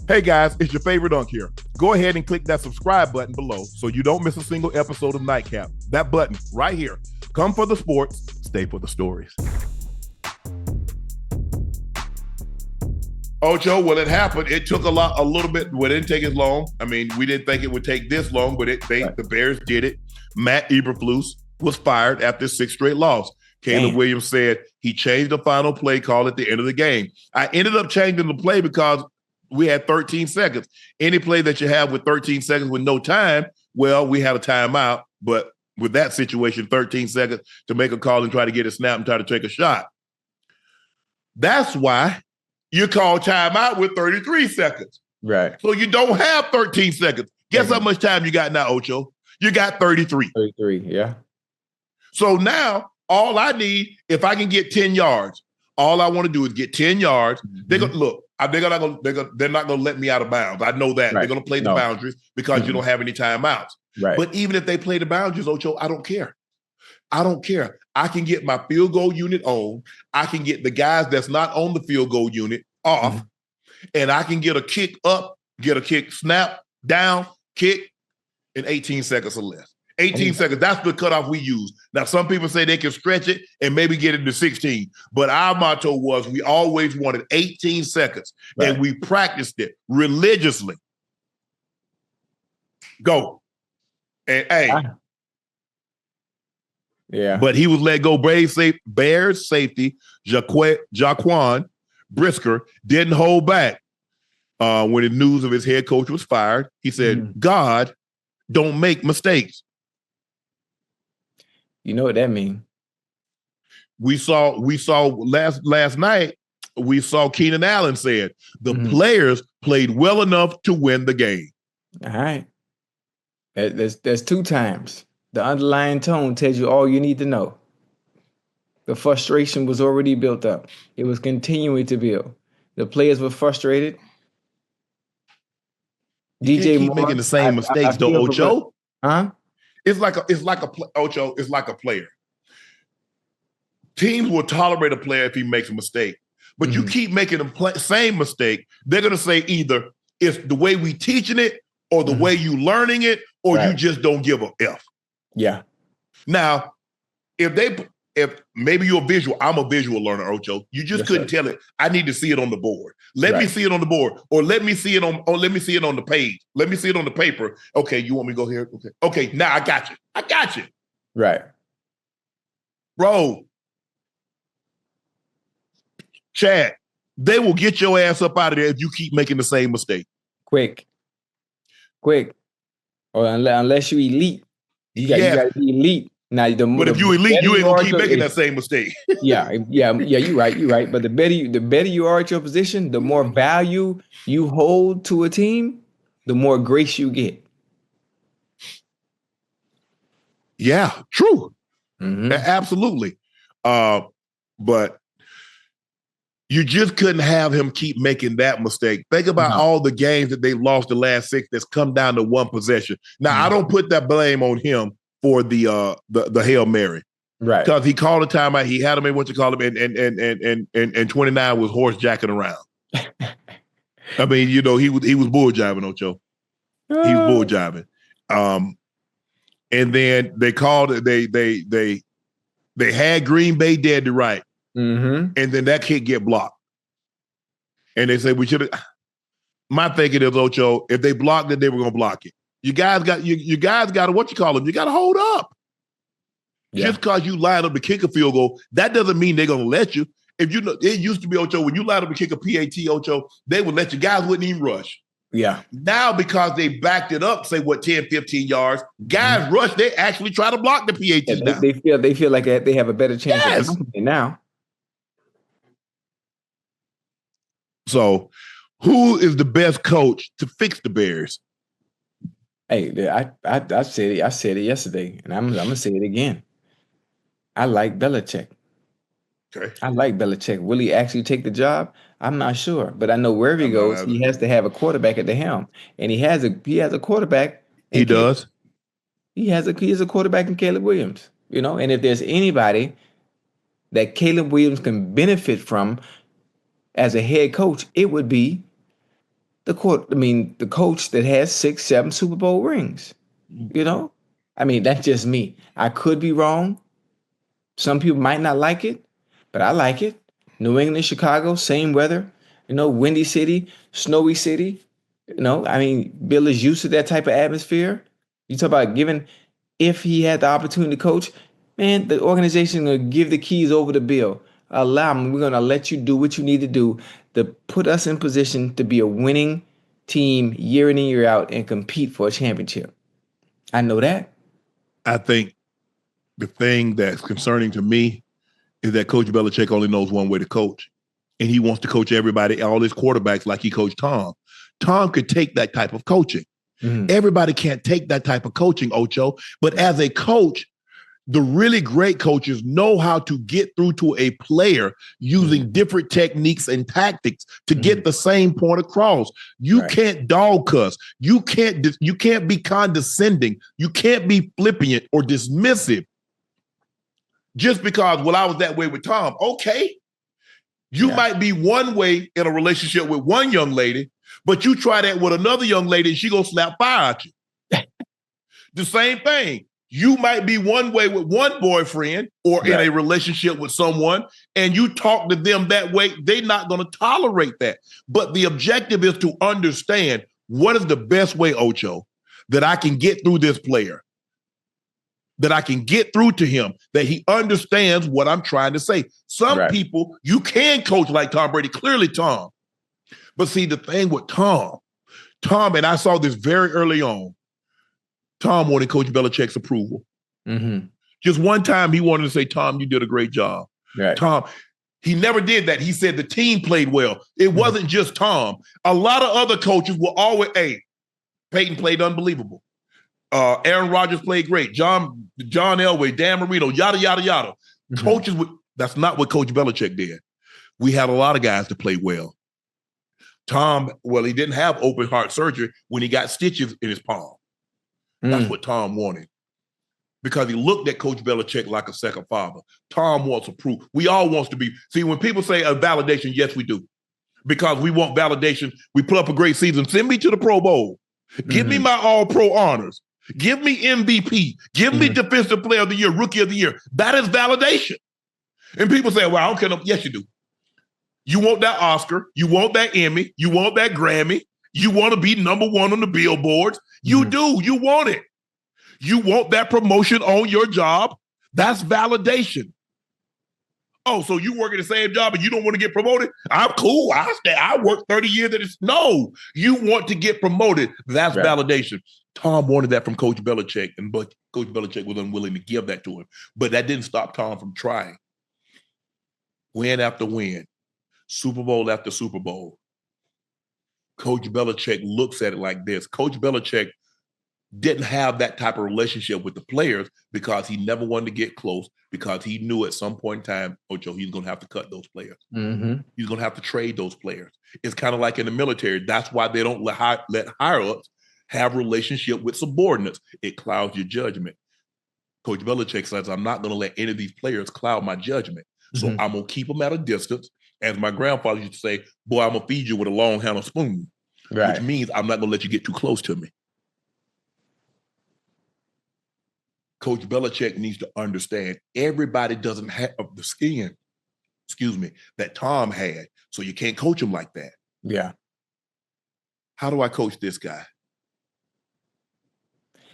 Hey guys, it's your favorite Unc here. Go ahead and click that subscribe button below so you don't miss a single episode of Nightcap. That button right here. Come for the sports, stay for the stories. Ocho, well, it happened. It took a little bit. Well, it didn't take as long. I mean, we didn't think it would take this long, but the Bears did it. Matt Eberflus was fired after 6 straight losses. Caleb Williams said he changed the final play call at the end of the game. I ended up changing the play because we had 13 seconds. Any play that you have with 13 seconds with no time, well, we had a timeout. But with that situation, 13 seconds to make a call and try to get a snap and try to take a shot. That's why you call timeout with 33 seconds. Right. So you don't have 13 seconds. Guess how much time you got now, Ocho? You got 33. 33, yeah. So now all I need, if I can get 10 yards, all I want to do is get 10 yards. Mm-hmm. They're not gonna let me out of bounds. I know that. Right. They're gonna play the boundaries because you don't have any timeouts. Right. But even if they play the boundaries, Ocho, I don't care. I don't care. I can get my field goal unit on. I can get the guys that's not on the field goal unit off, and I can get a kick up, get a kick, snap, down, kick in 18 seconds or less. 18 seconds, that's the cutoff we use. Now, some people say they can stretch it and maybe get it to 16, but our motto was we always wanted 18 seconds, and we practiced it religiously. Go. And yeah. But he was let go. Bears safety, Jaquon Brisker, didn't hold back when the news of his head coach was fired. He said, God don't make mistakes. You know what that means? We saw last night, we saw Keenan Allen said the players played well enough to win the game. All right. There's 2 times. The underlying tone tells you all you need to know. The frustration was already built up. It was continuing to build. The players were frustrated. You DJ keep making the same mistakes, though, Ocho. Huh? It's like Ocho. It's like a player. Teams will tolerate a player if he makes a mistake, but you keep making the same mistake. They're going to say either it's the way we teaching it, or the way you learning it, or you just don't give a F. Yeah. Now, if maybe you're visual, I'm a visual learner, Ocho. You just couldn't tell it. I need to see it on the board. Let me see it on the board, or let me see it on the page. Let me see it on the paper. Okay, you want me to go here? Okay. Now I got you. Right, bro. Chad, they will get your ass up out of there if you keep making the same mistake. Quick. Or unless you elite, you got to be elite. Now, but if you elite, you ain't gonna keep making that same mistake. Yeah. You're right. But the better you are at your position, the more value you hold to a team, the more grace you get. Yeah, true. Absolutely. But you just couldn't have him keep making that mistake. Think about all the games that they lost the last 6 that's come down to 1 possession. Now, I don't put that blame on him for the Hail Mary. Right. Because he called a timeout. He had him in and 29 was horse jacking around. I mean, he was bull jiving, Ocho. He was bull jiving. And then they called it, they had Green Bay dead to right. And then that kick get blocked. And they said we should have. My thinking is, Ocho, if they blocked it, they were gonna block it. You guys got you guys got to what you call them? You got to hold up. Yeah. Just because you line up to kick a field goal, that doesn't mean they're gonna let you. If you know, it used to be, Ocho, when you line up to kick a PAT, Ocho, they would let you. Guys wouldn't even rush. Yeah. Now, because they backed it up, say 10, 15 yards, guys rush. They actually try to block the PAT. Now. They feel like they have a better chance of now. So, who is the best coach to fix the Bears? Hey, I said it yesterday, and I'm gonna say it again. I like Belichick. Okay. I like Belichick. Will he actually take the job? I'm not sure, but I know wherever he goes, he has to have a quarterback at the helm, and he has a quarterback. He does. He has a quarterback in Caleb Williams. And if there's anybody that Caleb Williams can benefit from as a head coach, it would be the coach that has 6, 7 Super Bowl rings. You know, I mean, that's just me. I could be wrong. Some people might not like it, but I like it. New England, Chicago, same weather. You know, windy city, snowy city. You know, I mean, Bill is used to that type of atmosphere. You talk about if he had the opportunity to coach, man, the organization is going to give the keys over to Bill. Allow him. We're going to let you do what you need to do to put us in position to be a winning team year in and year out and compete for a championship. I know that. I think the thing that's concerning to me is that Coach Belichick only knows one way to coach. And he wants to coach everybody, all his quarterbacks, like he coached Tom. Tom could take that type of coaching. Mm-hmm. Everybody can't take that type of coaching, Ocho. But as a coach, the really great coaches know how to get through to a player using different techniques and tactics to get the same point across. You can't dog cuss. You can't be condescending. You can't be flippant or dismissive. Just because, well, I was that way with Tom. Okay. You might be one way in a relationship with one young lady, but you try that with another young lady and she gonna slap fire at you. The same thing. You might be one way with one boyfriend or in a relationship with someone, and you talk to them that way, they're not going to tolerate that. But the objective is to understand what is the best way, Ocho, that I can get through this player, that I can get through to him, that he understands what I'm trying to say. Some people, you can coach like Tom Brady, clearly Tom. But see, the thing with Tom, and I saw this very early on, Tom wanted Coach Belichick's approval. Mm-hmm. Just one time he wanted to say, Tom, you did a great job. Right. Tom, he never did that. He said the team played well. It wasn't just Tom. A lot of other coaches will always, Peyton played unbelievable. Aaron Rodgers played great. John Elway, Dan Marino, yada, yada, yada. Mm-hmm. Coaches, that's not what Coach Belichick did. We had a lot of guys that played well. Tom, he didn't have open heart surgery when he got stitches in his palm. That's what Tom wanted, because he looked at Coach Belichick like a second father. Tom wants proof. We all wants to be. See, when people say a validation, yes, we do, because we want validation. We put up a great season. Send me to the Pro Bowl. Give me my All-Pro honors. Give me MVP. Give me Defensive Player of the Year, Rookie of the Year. That is validation. And people say, well, I don't care. Yes, you do. You want that Oscar. You want that Emmy. You want that Grammy. You want to be number one on the billboards. You do. You want it. You want that promotion on your job. That's validation. Oh, so you work at the same job and you don't want to get promoted? I'm cool. I worked 30 years at this. No, you want to get promoted. That's validation. Tom wanted that from Coach Belichick, but Coach Belichick was unwilling to give that to him. But that didn't stop Tom from trying. Win after win, Super Bowl after Super Bowl. Coach Belichick looks at it like this. Coach Belichick didn't have that type of relationship with the players because he never wanted to get close, because he knew at some point in time, Ocho, he's going to have to cut those players. Mm-hmm. He's going to have to trade those players. It's kind of like in the military. That's why they don't let higher-ups have relationship with subordinates. It clouds your judgment. Coach Belichick says, I'm not going to let any of these players cloud my judgment. So I'm going to keep them at a distance. As my grandfather used to say, boy, I'm going to feed you with a long handle spoon, which means I'm not going to let you get too close to me. Coach Belichick needs to understand everybody doesn't have the skin, that Tom had. So you can't coach him like that. Yeah. How do I coach this guy,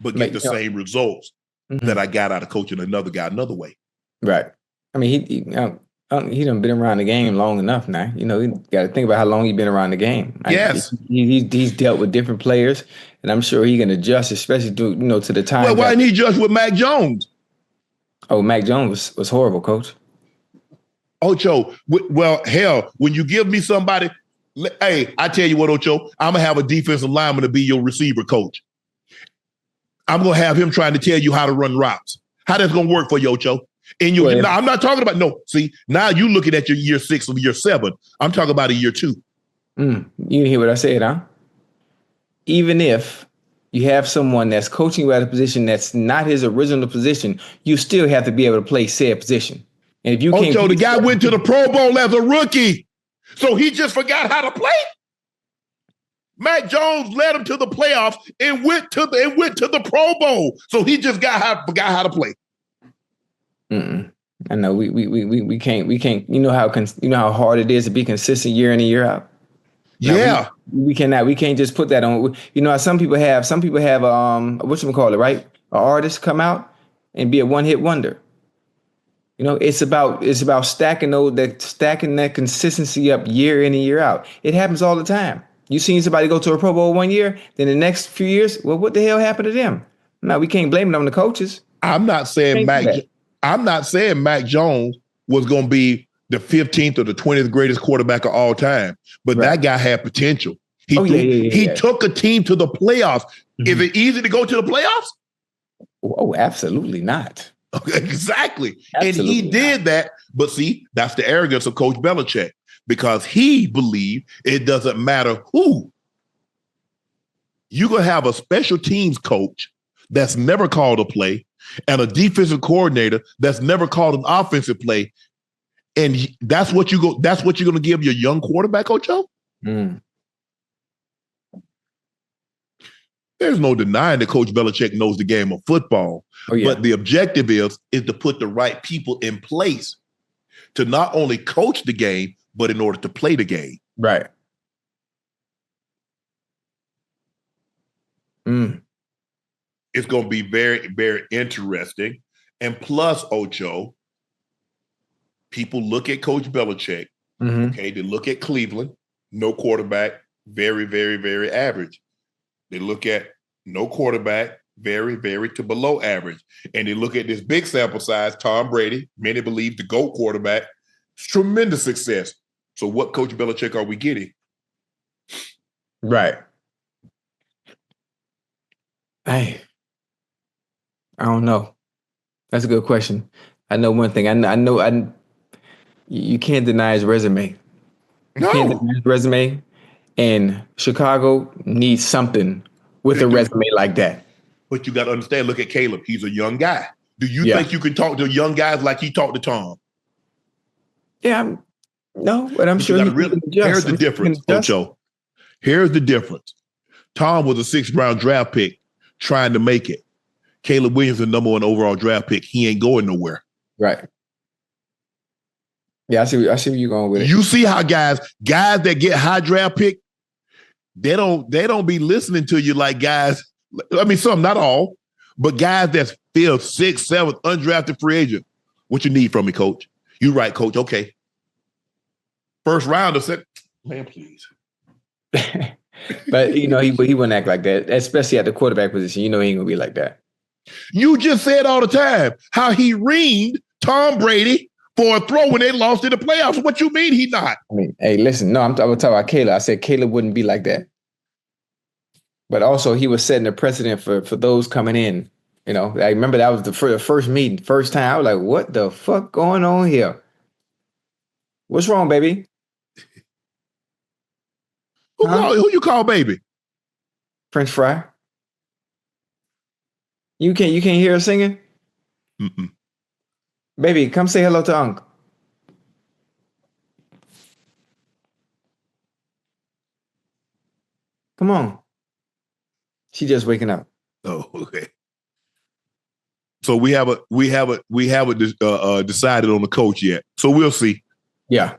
but get the same results that I got out of coaching another guy another way? Right. I mean, he done been around the game long enough now. You know, you got to think about how long he's been around the game. Yes. He's dealt with different players, and I'm sure he can adjust, especially to the time. Well, why didn't he adjust with Mac Jones? Oh, Mac Jones was horrible, Coach. Ocho, well, hell, when you give me somebody, hey, I tell you what, Ocho, I'm going to have a defensive lineman to be your receiver coach. I'm going to have him trying to tell you how to run routes. How that's going to work for you, Ocho? And now I'm not talking about see, now you looking at your year 6 or year 7. I'm talking about a year 2. You hear what I said, huh? Even if you have someone that's coaching you at a position that's not his original position, you still have to be able to play said position. And if you can't, the guy went to the Pro Bowl as a rookie, so he just forgot how to play. Mac Jones led him to the playoffs and went to the Pro Bowl. So he just forgot how to play. I know we can't. You know how hard it is to be consistent year in and year out. Yeah, we can't just put that on. You know, some people have whatchamacallit, right? An artist come out and be a one-hit wonder. You know, it's about stacking that consistency up year in and year out. It happens all the time. You seen somebody go to a Pro Bowl 1 year, then the next few years, well, what the hell happened to them? No, we can't blame it on the coaches. I'm not saying Mac Jones was going to be the 15th or the 20th greatest quarterback of all time, but that guy had potential. He took a team to the playoffs. Mm-hmm. Is it easy to go to the playoffs? Oh, absolutely not. Exactly. Absolutely and he did that. But see, that's the arrogance of Coach Belichick, because he believed it doesn't matter who. You can have a special teams coach that's never called a play and a defensive coordinator that's never called an offensive play. And that's what you're going to give your young quarterback, Ocho? Mm. There's no denying that Coach Belichick knows the game of football. Oh, yeah. But the objective is to put the right people in place to not only coach the game, but in order to play the game. Right. It's going to be very, very interesting. And plus, Ocho, people look at Coach Belichick. Mm-hmm. Okay, they look at Cleveland, no quarterback, very, very, very average. They look at no quarterback, very, very to below average. And they look at this big sample size, Tom Brady, many believe the GOAT quarterback, tremendous success. So what Coach Belichick are we getting? Right. Hey, I don't know. That's a good question. I know one thing. You can't deny his resume. You can't deny his resume. And Chicago needs something with a resume like that. But you got to understand, look at Caleb. He's a young guy. Do you think you can talk to young guys like he talked to Tom? Yeah, no, but I'm sure here's the difference, Ocho. Here's the difference. Tom was a 6th round draft pick trying to make it. Caleb Williams, the number 1 overall draft pick. He ain't going nowhere. Right. Yeah, I see where you're going with it. You see how guys that get high draft pick, they don't be listening to you like guys. I mean, some, not all, but guys that's 5th, 6th, 7th, undrafted free agent. What you need from me, coach? You right, coach. Okay. First rounder said, man, please. But, you know, he wouldn't act like that, especially at the quarterback position. You know he ain't going to be like that. You just said all the time how he reamed Tom Brady for a throw when they lost in the playoffs. What you mean he not? I mean, hey, listen, no, I'm talking about Caleb. I said Caleb wouldn't be like that. But also he was setting a precedent for those coming in. You know, I remember that was the first meeting, first time. I was like, what the fuck going on here? What's wrong, baby? Who you call baby? French fry. You can't hear her singing? Mm-mm. Baby, come say hello to Unc. Come on. She just waking up. Oh, okay. So we haven't decided on the coach yet. So we'll see. Yeah.